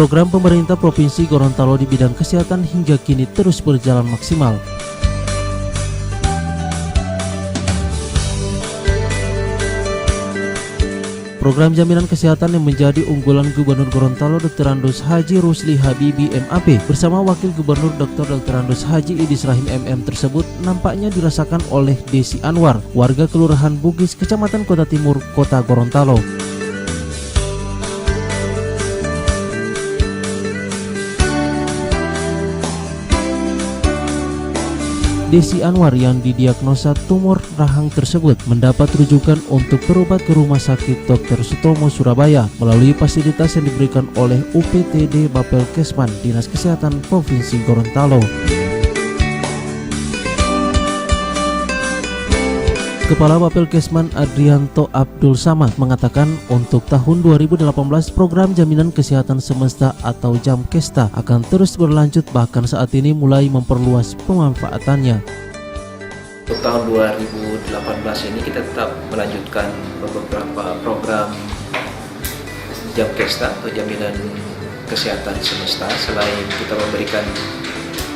Program pemerintah Provinsi Gorontalo di bidang kesehatan hingga kini terus berjalan maksimal. Program jaminan kesehatan yang menjadi unggulan Gubernur Gorontalo Dr. Andos Haji Rusli Habibi MAP bersama Wakil Gubernur Dr. Andos Haji Idis Rahim MM tersebut nampaknya dirasakan oleh Desi Anwar, warga Kelurahan Bugis, Kecamatan Kota Timur, Kota Gorontalo. Desi Anwar yang didiagnosa tumor rahang tersebut mendapat rujukan untuk berobat ke Rumah Sakit Dr. Sutomo Surabaya melalui fasilitas yang diberikan oleh UPTD Bapelkesman Dinas Kesehatan Provinsi Gorontalo. Kepala Bapelkesman Adrianto Abdul Samad mengatakan untuk tahun 2018 program jaminan kesehatan semesta atau JAMKESTA akan terus berlanjut, bahkan saat ini mulai memperluas pemanfaatannya. Untuk tahun 2018 ini kita tetap melanjutkan beberapa program JAMKESTA atau jaminan kesehatan semesta. Selain kita memberikan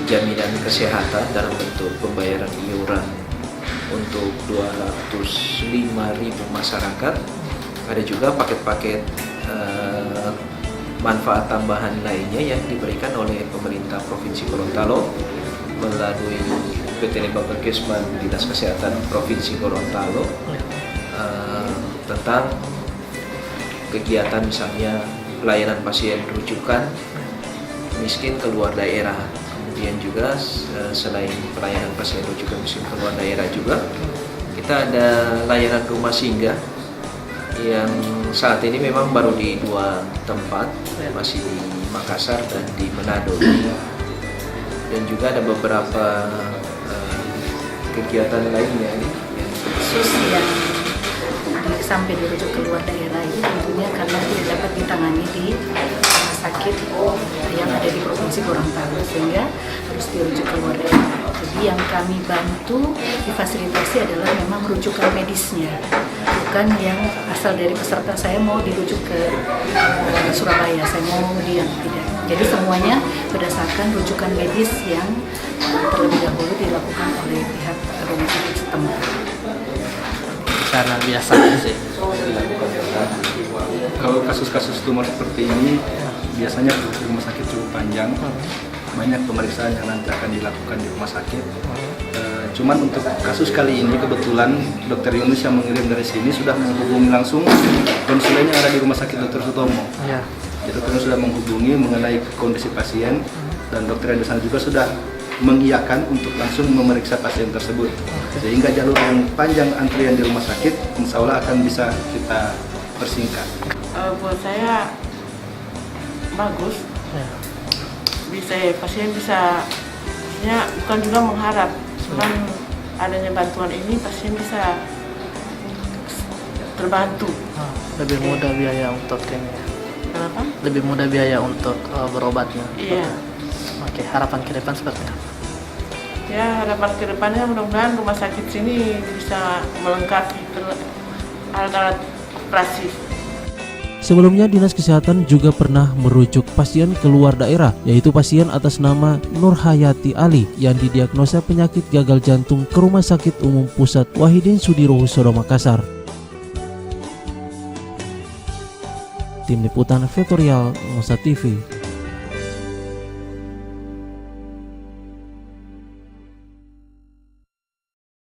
jaminan kesehatan dalam bentuk pembayaran iuran untuk 205.000 masyarakat, ada juga paket-paket manfaat tambahan lainnya yang diberikan oleh pemerintah Provinsi Gorontalo melalui UPTD Bapelkesman Dinas Kesehatan Provinsi Gorontalo tentang kegiatan misalnya pelayanan pasien rujukan miskin keluar daerah. Kemudian juga selain pelayanan pasien rujukan miskin keluar daerah juga kita ada layanan rumah singgah yang saat ini memang baru di 2 tempat, masih di Makassar dan di Manado, dan juga ada beberapa kegiatan lainnya yang khusus yang sampai dirujuk keluar daerah ini tentunya karena tidak dapat ditangani di rumah sakit yang ada di Provinsi Gorontalo, sehingga harus dirujuk keluar daerah. Jadi yang kami bantu difasilitasi adalah memang rujukan medisnya, bukan yang asal dari peserta saya mau dirujuk ke Surabaya, saya mau dia tidak. Jadi semuanya berdasarkan rujukan medis yang terlebih dahulu dilakukan oleh pihak rumah sakit setempat. Cara biasa sih. Kalau kasus-kasus tumor seperti ini biasanya rumah sakit cukup panjang, banyak pemeriksaan yang nanti akan dilakukan di rumah sakit. Cuman untuk kasus kali ini kebetulan Dr. Yunus yang mengirim dari sini sudah menghubungi langsung konsulennya yang ada di Rumah Sakit Dr. Sutomo. Ya. Jadi Dr. sudah menghubungi mengenai kondisi pasien dan Dr. Yunus juga sudah mengiyakan untuk langsung memeriksa pasien tersebut, sehingga jalur yang panjang antrian di rumah sakit insya Allah akan bisa kita persingkat. Buat saya bagus, pasien bisa, bukan juga mengharap, cuman adanya bantuan ini pasien bisa terbantu. Lebih mudah biaya untuk ini. Kenapa? Lebih mudah biaya untuk berobatnya. Iya. Oke, harapan ke depan seperti apa? Ya, harapan ke depannya mudah-mudahan rumah sakit sini bisa melengkapi alat-alat operasi. Sebelumnya Dinas Kesehatan juga pernah merujuk pasien keluar daerah, yaitu pasien atas nama Nurhayati Ali yang didiagnosa penyakit gagal jantung ke Rumah Sakit Umum Pusat Wahidin Sudirohusodo Makassar. Tim Liputan Vetorial Nusa TV.